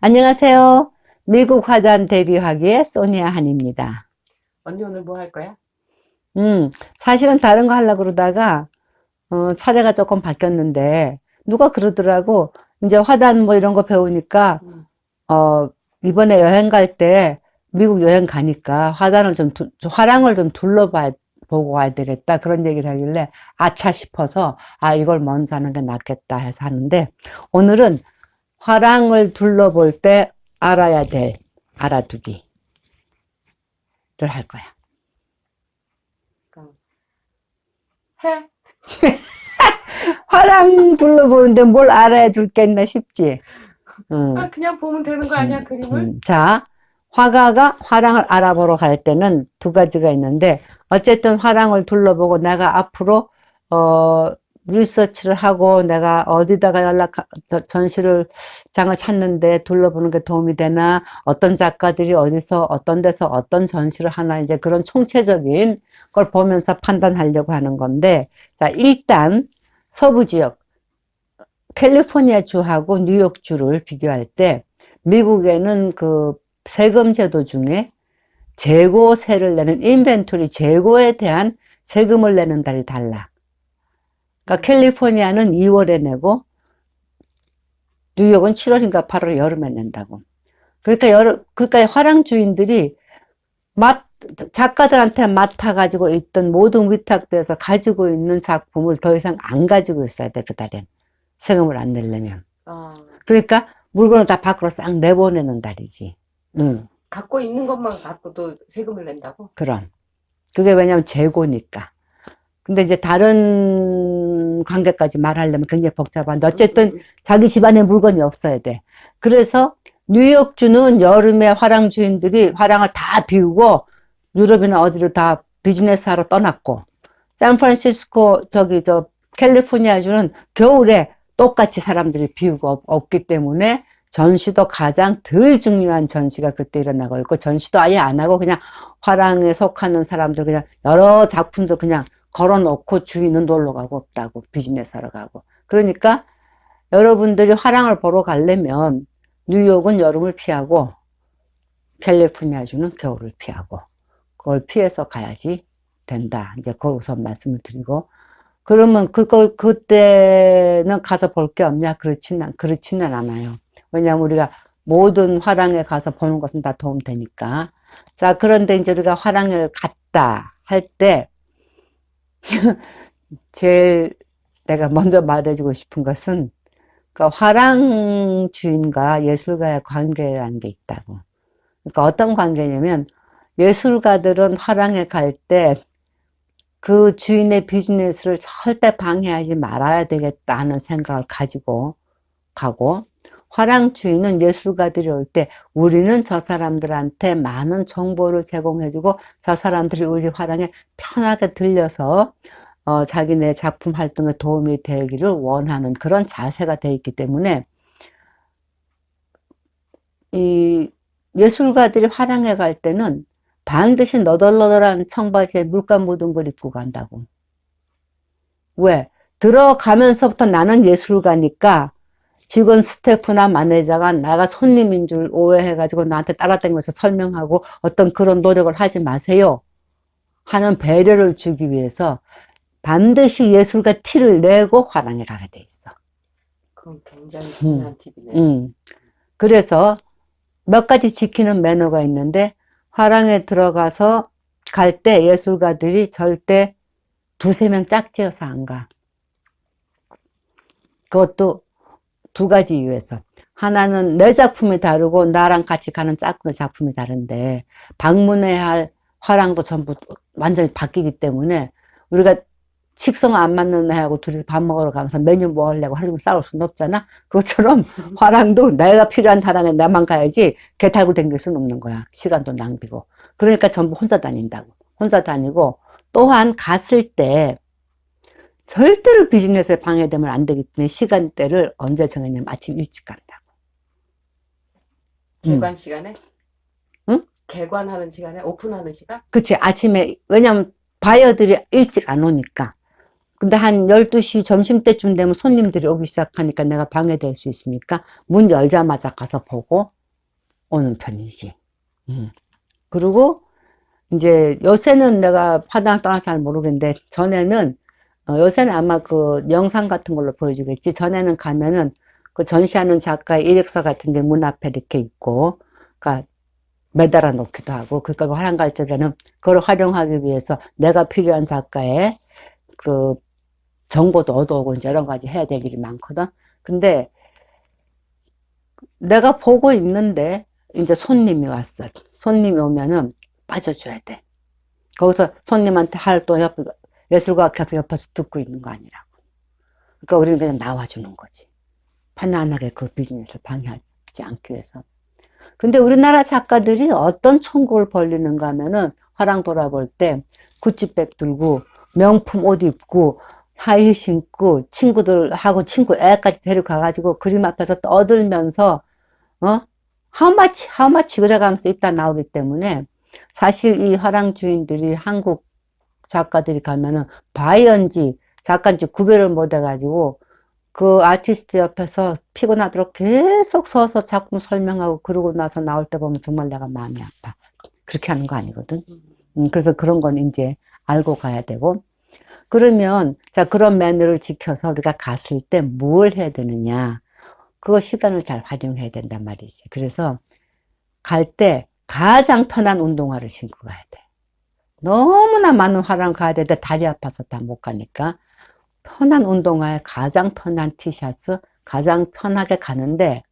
안녕하세요. 미국 화단 데뷔하기의 소니아 한입니다. 언니 오늘 뭐 할 거야? 사실은 다른 거 하려고 그러다가, 차례가 조금 바뀌었는데, 누가 그러더라고. 이제 화단 뭐 이런 거 배우니까, 음. 이번에 여행 갈 때, 미국 여행 가니까 화랑을 좀 보고 와야 되겠다. 그런 얘기를 하길래, 아차 싶어서, 이걸 먼저 하는 게 낫겠다 해서 하는데, 오늘은 화랑을 둘러볼 때 알아야 될 알아두기를 할 거야. 해? 화랑 둘러보는데 뭘 알아야 둘겠나 싶지. 그냥 보면 되는 거 아니야, 그림을? 자, 화랑을 알아보러 갈 때는 두 가지가 있는데, 어쨌든 화랑을 둘러보고 내가 앞으로, 리서치를 하고 내가 어디다가 장을 찾는데 둘러보는 게 도움이 되나, 어떤 작가들이 어디서, 어떤 데서 어떤 전시를 하나, 이제 그런 총체적인 걸 보면서 판단하려고 하는 건데, 자, 일단 서부 지역, 캘리포니아 주하고 뉴욕 주를 비교할 때, 미국에는 그 세금 제도 중에 재고세를 내는 인벤토리 재고에 대한 세금을 내는 달이 달라. 그러니까 캘리포니아는 2월에 내고 뉴욕은 7월인가 8월 여름에 낸다고. 그러니까 화랑 주인들이 작가들한테 맡아가지고 있던 모든 위탁돼서 가지고 있는 작품을 더 이상 안 가지고 있어야 돼, 그 달엔. 세금을 안 내려면. 그러니까 물건을 다 밖으로 싹 내보내는 달이지. 갖고 있는 것만 갖고도 세금을 낸다고? 그럼. 그게 왜냐면 재고니까. 근데 이제 다른 관계까지 말하려면 굉장히 복잡한데, 어쨌든 자기 집안에 물건이 없어야 돼. 그래서 뉴욕주는 여름에 화랑 주인들이 화랑을 다 비우고 유럽이나 어디로 다 비즈니스 하러 떠났고, 샌프란시스코 캘리포니아주는 겨울에 똑같이 사람들이 비우고 없기 때문에 전시도 가장 덜 중요한 전시가 그때 일어나고 있고, 전시도 아예 안 하고 그냥 화랑에 속하는 사람들 그냥 여러 작품들 그냥 걸어놓고 주인은 놀러 가고 없다고, 비즈니스 하러 가고. 그러니까 여러분들이 화랑을 보러 가려면 뉴욕은 여름을 피하고 캘리포니아주는 겨울을 피하고 그걸 피해서 가야지 된다. 이제 그걸 우선 말씀을 드리고, 그러면 그때는 가서 볼 게 없냐? 그렇지는 않아요. 왜냐하면 우리가 모든 화랑에 가서 보는 것은 다 도움되니까. 자, 그런데 이제 우리가 화랑을 갔다 할 때, 제일 내가 먼저 말해주고 싶은 것은, 그 화랑 주인과 예술가의 관계라는 게 있다고. 그러니까 어떤 관계냐면, 예술가들은 화랑에 갈 때 그 주인의 비즈니스를 절대 방해하지 말아야 되겠다는 생각을 가지고 가고, 화랑 주인은 예술가들이 올 때 우리는 저 사람들한테 많은 정보를 제공해주고 저 사람들이 우리 화랑에 편하게 들려서 자기네 작품 활동에 도움이 되기를 원하는 그런 자세가 돼 있기 때문에, 이 예술가들이 화랑에 갈 때는 반드시 너덜너덜한 청바지에 물감 묻은 걸 입고 간다고. 왜? 들어가면서부터 나는 예술가니까 직원 스태프나 마네저가 나가 손님인 줄 오해해가지고 나한테 따라다니면서 설명하고 어떤 그런 노력을 하지 마세요 하는 배려를 주기 위해서 반드시 예술가 티를 내고 화랑에 가게 돼 있어. 그건 굉장히 중요한 팁이네. 그래서 몇 가지 지키는 매너가 있는데, 화랑에 들어가서 갈 때 예술가들이 절대 두세 명 짝지어서 안 가. 그것도 두 가지 이유에서. 하나는 내 작품이 다르고 나랑 같이 가는 작품이 다른데, 방문해야 할 화랑도 전부 완전히 바뀌기 때문에 우리가 식성 안 맞는 애하고 둘이서 밥 먹으러 가면서 메뉴 뭐 하려고 하루 종일 싸울 수는 없잖아. 그것처럼 화랑도 내가 필요한 화랑에 나만 가야지 개 달고 댕길 수는 없는 거야. 시간도 낭비고. 그러니까 전부 혼자 다닌다고. 혼자 다니고, 또한 갔을 때 절대로 비즈니스에 방해되면 안 되기 때문에 시간대를 언제 정했냐면 아침 일찍 간다고. 개관 시간에? 응? 개관하는 시간에? 오픈하는 시간? 그치. 아침에, 왜냐면 바이어들이 일찍 안 오니까. 근데 한 12시 점심때쯤 되면 손님들이 오기 시작하니까 내가 방해될 수 있으니까 문 열자마자 가서 보고 오는 편이지. 그리고 이제 요새는 내가 화당 떠나서 잘 모르겠는데 전에는 요새는 아마 그 영상 같은 걸로 보여주겠지. 전에는 가면은 그 전시하는 작가의 이력서 같은 게 문 앞에 이렇게 있고, 그러니까 매달아 놓기도 하고, 그러니까 화랑 갈 적에는 그걸 활용하기 위해서 내가 필요한 작가의 그 정보도 얻어오고 이제 여러 가지 해야 될 일이 많거든. 근데 내가 보고 있는데 이제 손님이 왔어. 손님이 오면은 빠져줘야 돼. 거기서 손님한테 할 또 옆에 예술가 계속 옆에서 듣고 있는 거 아니라고. 그러니까 우리는 그냥 나와주는 거지. 편안하게 그 비즈니스를 방해하지 않기 위해서. 근데 우리나라 작가들이 어떤 천국을 벌리는가 하면은 화랑 돌아볼 때 구찌백 들고 명품 옷 입고 하이힐 신고 친구들하고 친구 애까지 데리고 가가지고 그림 앞에서 떠들면서 how much 그래가면서 입다 나오기 때문에 사실 이 화랑 주인들이 한국 작가들이 가면은 바이언지 작가인지 구별을 못 해가지고 그 아티스트 옆에서 피곤하도록 계속 서서 작품 설명하고 그러고 나서 나올 때 보면 정말 내가 마음이 아파. 그렇게 하는 거 아니거든. 그래서 그런 건 이제 알고 가야 되고. 그러면 자 그런 매너를 지켜서 우리가 갔을 때 뭘 해야 되느냐. 그거 시간을 잘 활용해야 된단 말이지. 그래서 갈 때 가장 편한 운동화를 신고 가야 돼. 너무나 많은 화랑 가야 되는데 다리 아파서 다 못 가니까 편한 운동화에 가장 편한 티셔츠, 가장 편하게 가는데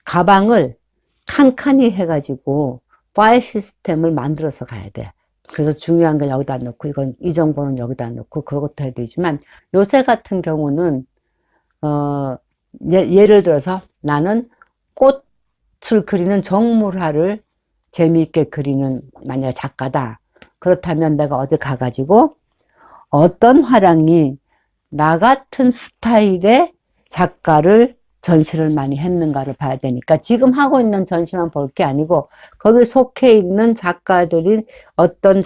가방을 칸칸이 해가지고 파일 시스템을 만들어서 가야 돼. 그래서 중요한 건 여기다 넣고 이건 이 정보는 여기다 넣고 그것도 해야 되지만 요새 같은 경우는 예를 들어서 나는 꽃을 그리는 정물화를 재미있게 그리는 만약 작가다. 그렇다면 내가 어디 가가지고 어떤 화랑이 나 같은 스타일의 작가를 전시를 많이 했는가를 봐야 되니까 지금 하고 있는 전시만 볼 게 아니고 거기 속해 있는 작가들이 어떤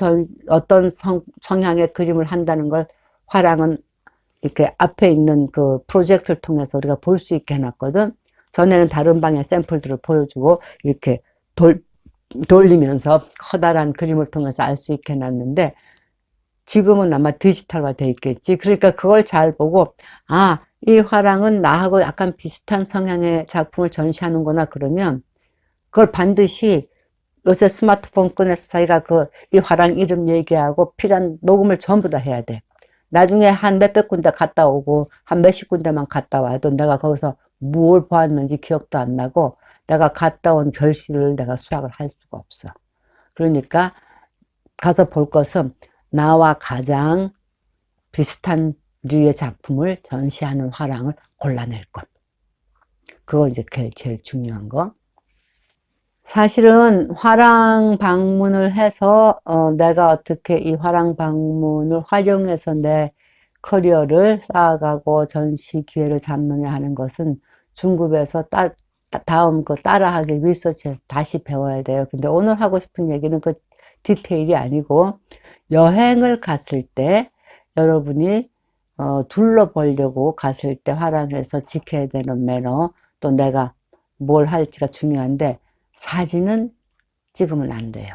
성향의 그림을 한다는 걸 화랑은 이렇게 앞에 있는 그 프로젝트를 통해서 우리가 볼 수 있게 해놨거든. 전에는 다른 방의 샘플들을 보여주고 이렇게 돌리면서 커다란 그림을 통해서 알 수 있게 해놨는데 지금은 아마 디지털화 돼 있겠지. 그러니까 그걸 잘 보고 이 화랑은 나하고 약간 비슷한 성향의 작품을 전시하는구나 그러면 그걸 반드시 요새 스마트폰 꺼내서 자기가 이 화랑 이름 얘기하고 필요한 녹음을 전부 다 해야 돼. 나중에 한 몇백 군데 갔다 오고 한 몇십 군데만 갔다 와도 내가 거기서 뭘 보았는지 기억도 안 나고 내가 갔다 온 결실을 내가 수확을 할 수가 없어. 그러니까 가서 볼 것은 나와 가장 비슷한 류의 작품을 전시하는 화랑을 골라낼 것. 그거 이제 제일 중요한 거. 사실은 화랑 방문을 해서 내가 어떻게 이 화랑 방문을 활용해서 내 커리어를 쌓아가고 전시 기회를 잡느냐 하는 것은 중급에서 다음 그 따라하기 리서치에서 다시 배워야 돼요. 근데 오늘 하고 싶은 얘기는 그 디테일이 아니고 여행을 갔을 때 여러분이 둘러보려고 갔을 때 화랑에서 지켜야 되는 매너 또 내가 뭘 할지가 중요한데 사진은 찍으면 안 돼요.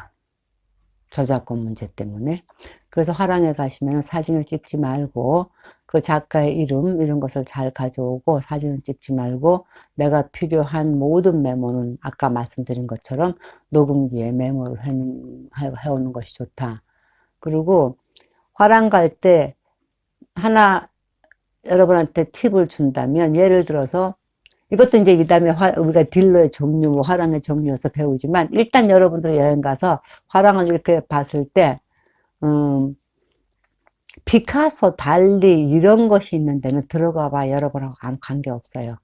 저작권 문제 때문에. 그래서 화랑에 가시면 사진을 찍지 말고 그 작가의 이름 이런 것을 잘 가져오고 사진을 찍지 말고 내가 필요한 모든 메모는 아까 말씀드린 것처럼 녹음기에 메모를 해오는 것이 좋다. 그리고 화랑 갈 때 하나 여러분한테 팁을 준다면 예를 들어서 이것도 이제 이 다음에 우리가 딜러의 종류, 뭐 화랑의 종류에서 배우지만 일단 여러분들 여행 가서 화랑을 이렇게 봤을 때 피카소, 달리 이런 것이 있는 데는 들어가 봐 여러분하고 아무 관계 없어요.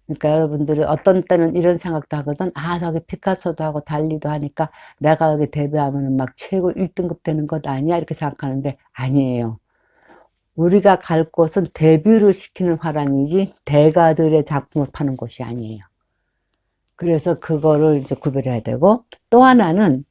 그러니까 여러분들이 어떤 때는 이런 생각도 하거든. 저기 피카소도 하고 달리도 하니까 내가 여기 데뷔하면 막 최고 1등급 되는 것 아니야? 이렇게 생각하는데 아니에요. 우리가 갈 곳은 데뷔를 시키는 화랑이지 대가들의 작품을 파는 곳이 아니에요. 그래서 그거를 이제 구별해야 되고 또 하나는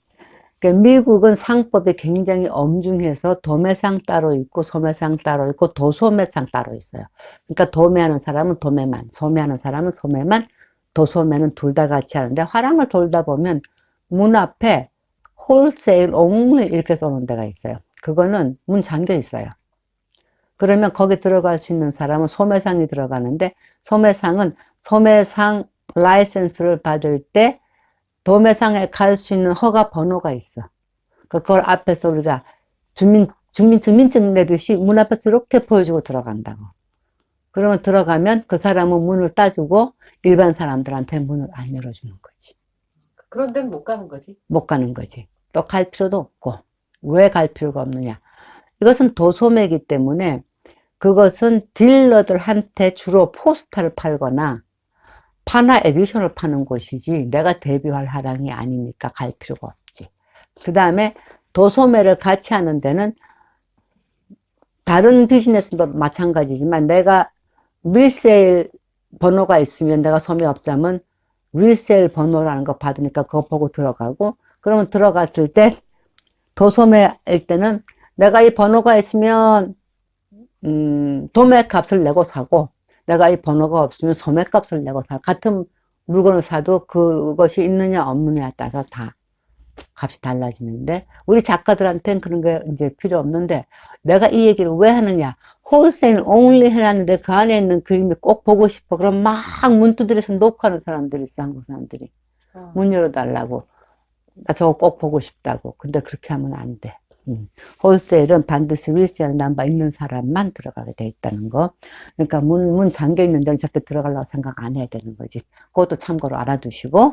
그러니까 미국은 상법이 굉장히 엄중해서 도매상 따로 있고 소매상 따로 있고 도소매상 따로 있어요. 그러니까 도매하는 사람은 도매만, 소매하는 사람은 소매만, 도소매는 둘 다 같이 하는데 화랑을 돌다 보면 문 앞에 홀세일 only 이렇게 써놓은 데가 있어요. 그거는 문 잠겨 있어요. 그러면 거기 들어갈 수 있는 사람은 소매상이 들어가는데 소매상은 소매상 라이센스를 받을 때 도매상에 갈 수 있는 허가 번호가 있어. 그걸 앞에서 우리가 주민증명 내듯이 문 앞에서 이렇게 보여주고 들어간다고. 그러면 들어가면 그 사람은 문을 따주고 일반 사람들한테 문을 안 열어주는 거지. 그런 데는 못 가는 거지. 못 가는 거지. 또 갈 필요도 없고. 왜 갈 필요가 없느냐. 이것은 도소매이기 때문에 그것은 딜러들한테 주로 포스터를 팔거나 파나 에디션을 파는 곳이지 내가 데뷔할 화랑이 아니니까 갈 필요가 없지. 그 다음에 도소매를 같이 하는 데는 다른 비즈니스도 마찬가지지만 내가 리세일 번호가 있으면 내가 소매업자면 리세일 번호라는 거 받으니까 그거 보고 들어가고 그러면 들어갔을 때 도소매일 때는 내가 이 번호가 있으면 도매 값을 내고 사고 내가 이 번호가 없으면 소매 값을 내고 사. 같은 물건을 사도 그것이 있느냐 없느냐에 따라서 다 값이 달라지는데 우리 작가들한테는 그런 게 이제 필요 없는데 내가 이 얘기를 왜 하느냐. 홀세일 only 해놨는데 그 안에 있는 그림이 꼭 보고 싶어. 그럼 막 문 두드려서 녹화하는 사람들이 있어. 한국 사람들이. 문 열어달라고. 나 저거 꼭 보고 싶다고. 근데 그렇게 하면 안 돼. 홀세일은 반드시 리세일 넘버 있는 사람만 들어가게 돼 있다는 거. 그러니까 문 잠겨 있는 데는 절대 들어가려고 생각 안 해야 되는 거지. 그것도 참고로 알아두시고.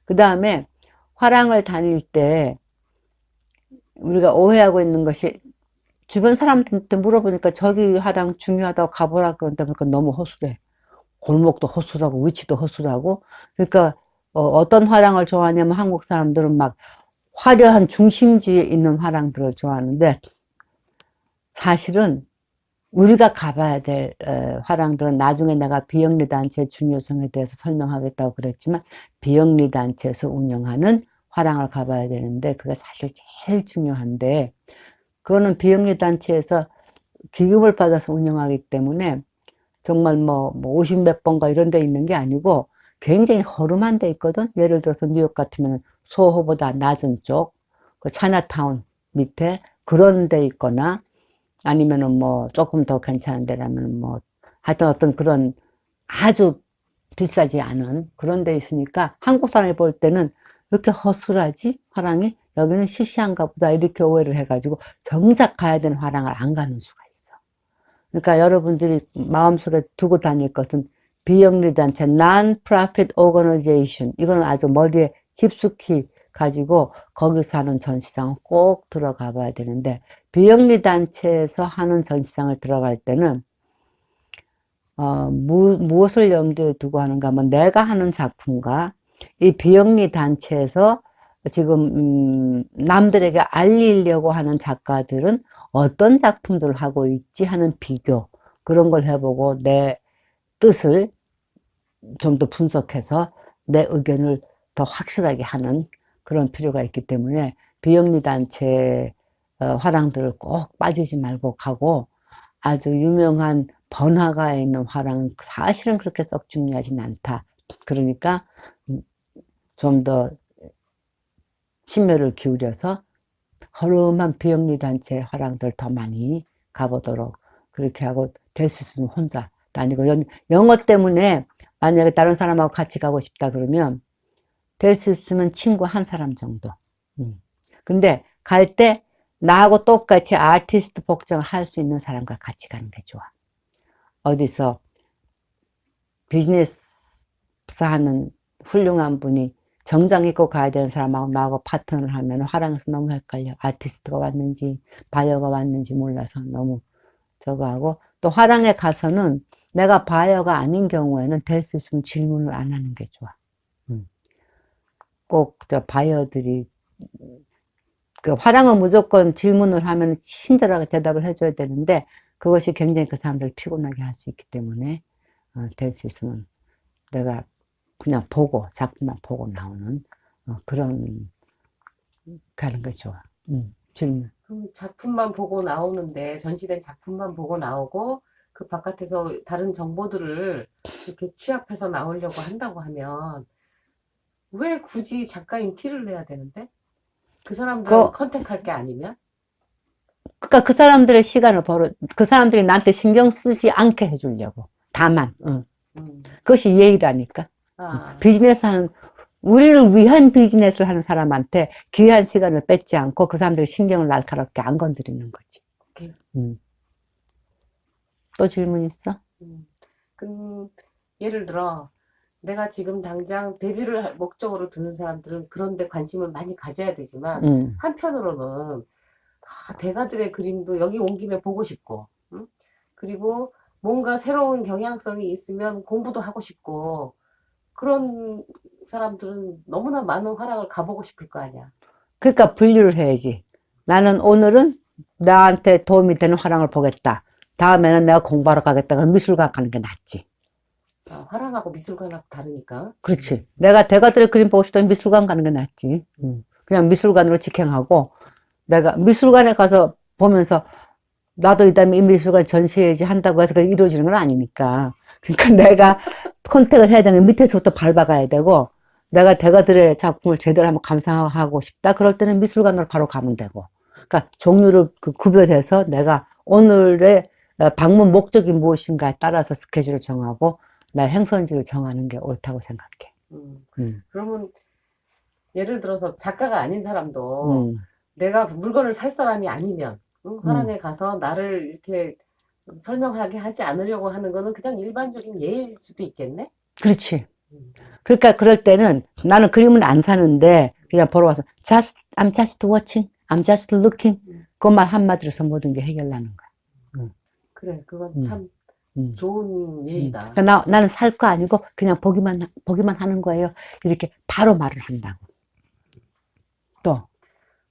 그 다음에 화랑을 다닐 때 우리가 오해하고 있는 것이 주변 사람들한테 물어보니까 저기 화랑 중요하다고 가보라 그런다 보니까 너무 허술해. 골목도 허술하고 위치도 허술하고. 그러니까 어떤 화랑을 좋아하냐면 한국 사람들은 막 화려한 중심지에 있는 화랑들을 좋아하는데 사실은 우리가 가봐야 될 화랑들은 나중에 내가 비영리단체의 중요성에 대해서 설명하겠다고 그랬지만 비영리단체에서 운영하는 화랑을 가봐야 되는데 그게 사실 제일 중요한데 그거는 비영리단체에서 기금을 받아서 운영하기 때문에 정말 뭐 50몇 번가 이런 데 있는 게 아니고 굉장히 허름한 데 있거든. 예를 들어서 뉴욕 같으면 소호보다 낮은 쪽, 그 차이나타운 밑에 그런 데 있거나 아니면은 뭐 조금 더 괜찮은 데라면 뭐 하여튼 어떤 그런 아주 비싸지 않은 그런 데 있으니까 한국 사람이 볼 때는 이렇게 허술하지? 화랑이? 여기는 시시한가 보다 이렇게 오해를 해가지고 정작 가야 되는 화랑을 안 가는 수가 있어. 그러니까 여러분들이 마음속에 두고 다닐 것은 비영리단체, Non-Profit Organization. 이거는 아주 머리에 깊숙이 가지고 거기서 하는 전시장은 꼭 들어가 봐야 되는데 비영리단체에서 하는 전시장을 들어갈 때는 무엇을 염두에 두고 하는가 하면 내가 하는 작품과 이 비영리단체에서 지금 남들에게 알리려고 하는 작가들은 어떤 작품들을 하고 있지 하는 비교 그런 걸 해보고 내 뜻을 좀 더 분석해서 내 의견을 더 확실하게 하는 그런 필요가 있기 때문에 비영리단체 화랑들을 꼭 빠지지 말고 가고 아주 유명한 번화가에 있는 화랑은 사실은 그렇게 썩 중요하진 않다. 그러니까 좀 더 심혈을 기울여서 허름한 비영리단체 화랑들 더 많이 가보도록 그렇게 하고 될 수 있으면 혼자 다니고 영어 때문에 만약에 다른 사람하고 같이 가고 싶다 그러면 될 수 있으면 친구 한 사람 정도. 근데 갈 때 나하고 똑같이 아티스트 복장을 할 수 있는 사람과 같이 가는 게 좋아. 어디서 비즈니스 하는 훌륭한 분이 정장 입고 가야 되는 사람하고 나하고 파트너를 하면 화랑에서 너무 헷갈려. 아티스트가 왔는지 바이어가 왔는지 몰라서 너무 저거 하고 또 화랑에 가서는 내가 바이어가 아닌 경우에는 될 수 있으면 질문을 안 하는 게 좋아. 꼭 저 바이어들이 그 화랑은 무조건 질문을 하면 친절하게 대답을 해줘야 되는데 그것이 굉장히 그 사람들을 피곤하게 할 수 있기 때문에 될 수 있으면 내가 그냥 보고 작품만 보고 나오는 그런 가는 게 좋아. 질문. 그럼 작품만 보고 나오는데, 전시된 작품만 보고 나오고, 그 바깥에서 다른 정보들을 이렇게 취합해서 나오려고 한다고 하면, 왜 굳이 작가인 티를 내야 되는데? 그 사람들하고 컨택할 게 아니면? 그러니까 그 사람들의 시간을 그 사람들이 나한테 신경 쓰지 않게 해주려고. 다만, 그것이 예의라니까. 아, 비즈니스 하는, 우리를 위한 비즈니스를 하는 사람한테 귀한 시간을 뺏지 않고 그 사람들이 신경을 날카롭게 안 건드리는 거지. 오케이. 또 질문 있어? 예를 들어, 내가 지금 당장 데뷔를 할 목적으로 드는 사람들은 그런데 관심을 많이 가져야 되지만, 한편으로는, 대가들의 그림도 여기 온 김에 보고 싶고, 그리고 뭔가 새로운 경향성이 있으면 공부도 하고 싶고, 그런 사람들은 너무나 많은 화랑을 가보고 싶을 거 아니야. 그러니까 분류를 해야지. 나는 오늘은 나한테 도움이 되는 화랑을 보겠다. 다음에는 내가 공부하러 가겠다. 그럼 미술관 가는 게 낫지. 화랑하고 미술관하고 다르니까. 그렇지. 내가 대가들의 그림 보고 싶다면 미술관 가는 게 낫지. 그냥 미술관으로 직행하고, 내가 미술관에 가서 보면서 나도 이 다음에 이 미술관 전시해야지 한다고 해서 그게 이루어지는 건 아니니까. 그러니까 내가 컨택을 해야 되는 밑에서부터 밟아가야 되고, 내가 대가들의 작품을 제대로 한번 감상하고 싶다. 그럴 때는 미술관으로 바로 가면 되고. 그러니까 종류를 구별해서 내가 오늘의 방문 목적이 무엇인가에 따라서 스케줄을 정하고, 나 행선지를 정하는 게 옳다고 생각해. 그러면 예를 들어서 작가가 아닌 사람도 내가 물건을 살 사람이 아니면 화랑에 가서 나를 이렇게 설명하게 하지 않으려고 하는 거는 그냥 일반적인 예일 수도 있겠네? 그렇지. 그러니까 그럴 때는 나는 그림을 안 사는데 그냥 보러 와서 I'm just watching, I'm just looking. 그것만 한마디로 해서 모든 게 해결나는 거야. 그래, 그건 참 좋은 예의다. 그러니까 나는 살 거 아니고 그냥 보기만 하는 거예요. 이렇게 바로 말을 한다고. 또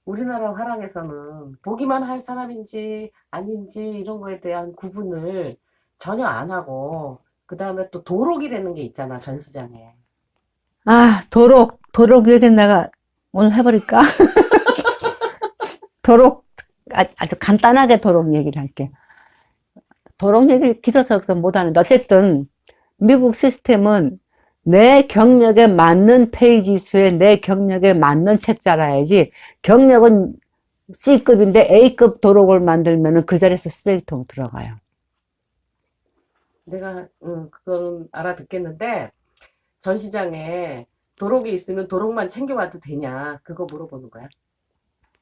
우리나라 화랑에서는 보기만 할 사람인지 아닌지 이런 거에 대한 구분을 전혀 안 하고 그 다음에 또 도록이라는 게 있잖아, 전시장에. 도록 얘기 내가 오늘 해버릴까? 도록, 아주 간단하게 도록 얘기를 할게. 도록 얘기를 기초석에서 못하는데, 어쨌든, 미국 시스템은 내 경력에 맞는 페이지 수에 내 경력에 맞는 책자라야지, 경력은 C급인데 A급 도록을 만들면은 그 자리에서 쓰레기통 들어가요. 내가, 그거는 알아듣겠는데, 전시장에 도록이 있으면 도록만 챙겨와도 되냐? 그거 물어보는 거야.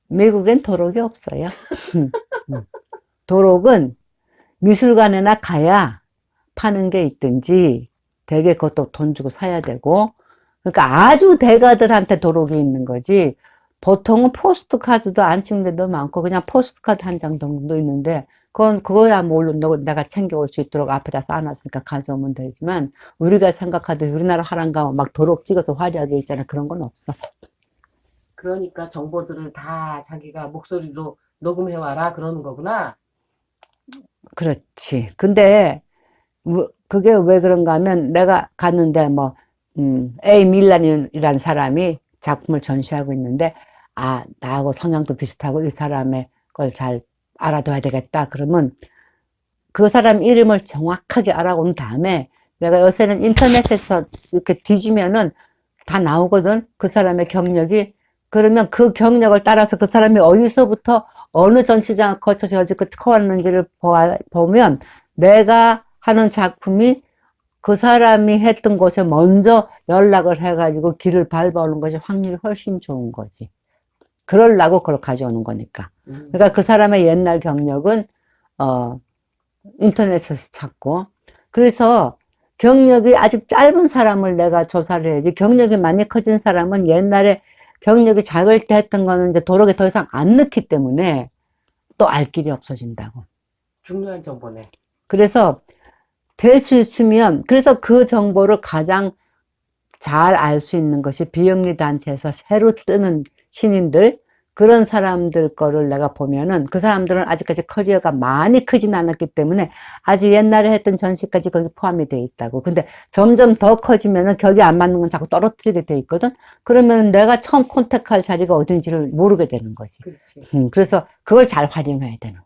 미국엔 도록이 없어요. 도록은 미술관에나 가야 파는 게 있든지 되게 그것도 돈 주고 사야 되고, 그러니까 아주 대가들한테 도록이 있는 거지. 보통은 포스트 카드도 안 찍는 데도 많고 그냥 포스트 카드 한 장 정도 있는데 그거야 물론 내가 챙겨올 수 있도록 앞에다 쌓아놨으니까 가져오면 되지만, 우리가 생각하듯 우리나라 화랑 가면 막 도록 찍어서 화려하게 있잖아. 그런 건 없어. 그러니까 정보들을 다 자기가 목소리로 녹음해와라 그러는 거구나. 그렇지. 근데 그게 왜 그런가 하면 내가 갔는데 A 밀란이라는 사람이 작품을 전시하고 있는데, 나하고 성향도 비슷하고 이 사람의 걸 잘 알아둬야 되겠다. 그러면 그 사람 이름을 정확하게 알아온 다음에, 내가 요새는 인터넷에서 이렇게 뒤지면은 다 나오거든. 그 사람의 경력이. 그러면 그 경력을 따라서 그 사람이 어디서부터 어느 전시장을 거쳐서 여지껏 커왔는지를 보면 내가 하는 작품이 그 사람이 했던 곳에 먼저 연락을 해가지고 길을 밟아오는 것이 확률이 훨씬 좋은 거지. 그러려고 그걸 가져오는 거니까. 그러니까 그 사람의 옛날 경력은 인터넷에서 찾고, 그래서 경력이 아직 짧은 사람을 내가 조사를 해야지, 경력이 많이 커진 사람은 옛날에 경력이 작을 때 했던 거는 이제 도록에 더 이상 안 넣기 때문에 또 알 길이 없어진다고. 중요한 정보네. 그래서 될 수 있으면, 그래서 그 정보를 가장 잘 알 수 있는 것이 비영리 단체에서 새로 뜨는 신인들, 그런 사람들 거를 내가 보면은 그 사람들은 아직까지 커리어가 많이 크진 않았기 때문에 아주 옛날에 했던 전시까지 거기 포함이 돼 있다고. 근데 점점 더 커지면은 격이 안 맞는 건 자꾸 떨어뜨리게 돼 있거든. 그러면 내가 처음 컨택할 자리가 어딘지를 모르게 되는 거지. 그렇지. 그래서 그걸 잘 활용해야 되는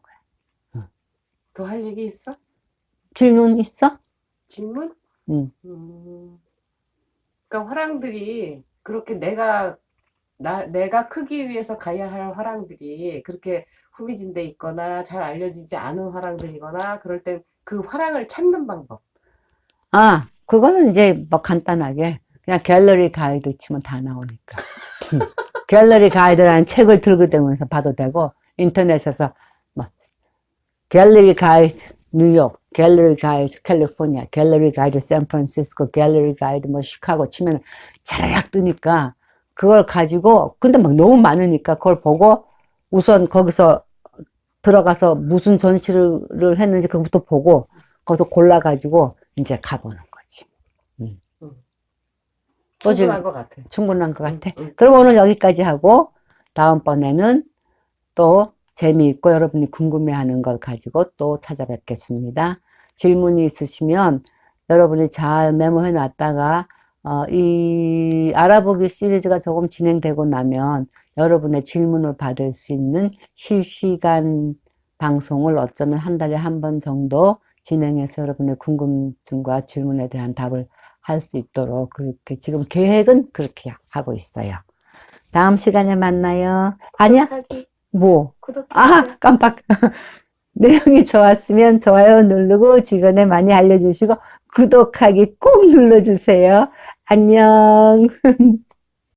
거야. 더 할 얘기 있어? 질문 있어? 질문? 응. 그러니까 화랑들이 그렇게 내가 크기 위해서 가야 할 화랑들이 그렇게 후미진 데 있거나 잘 알려지지 않은 화랑들이거나 그럴 때 그 화랑을 찾는 방법. 아, 그거는 이제 뭐 간단하게 그냥 갤러리 가이드 치면 다 나오니까. 갤러리 가이드라는 책을 들고 다니면서 봐도 되고, 인터넷에서 뭐 갤러리 가이드 뉴욕, 갤러리 가이드 캘리포니아, 갤러리 가이드 샌프란시스코, 갤러리 가이드 뭐 시카고 치면 자라락 뜨니까 그걸 가지고, 근데 막 너무 많으니까 그걸 보고 우선 거기서 들어가서 무슨 전시를 했는지 그것부터 보고 거기서 골라가지고 이제 가보는 거지. 충분한 것 같아. 충분한 것 같아. 그럼 오늘 여기까지 하고 다음번에는 또 재미있고 여러분이 궁금해하는 걸 가지고 또 찾아뵙겠습니다. 질문이 있으시면 여러분이 잘 메모해 놨다가 이 알아보기 시리즈가 조금 진행되고 나면 여러분의 질문을 받을 수 있는 실시간 방송을 어쩌면 한 달에 한 번 정도 진행해서 여러분의 궁금증과 질문에 대한 답을 할 수 있도록 그렇게 지금 계획은 그렇게 하고 있어요. 다음 시간에 만나요. 아니야? 구독하기. 뭐? 구독하기. 아, 깜빡. 내용이 좋았으면 좋아요 누르고 주변에 많이 알려주시고 구독하기 꼭 눌러주세요. 안녕.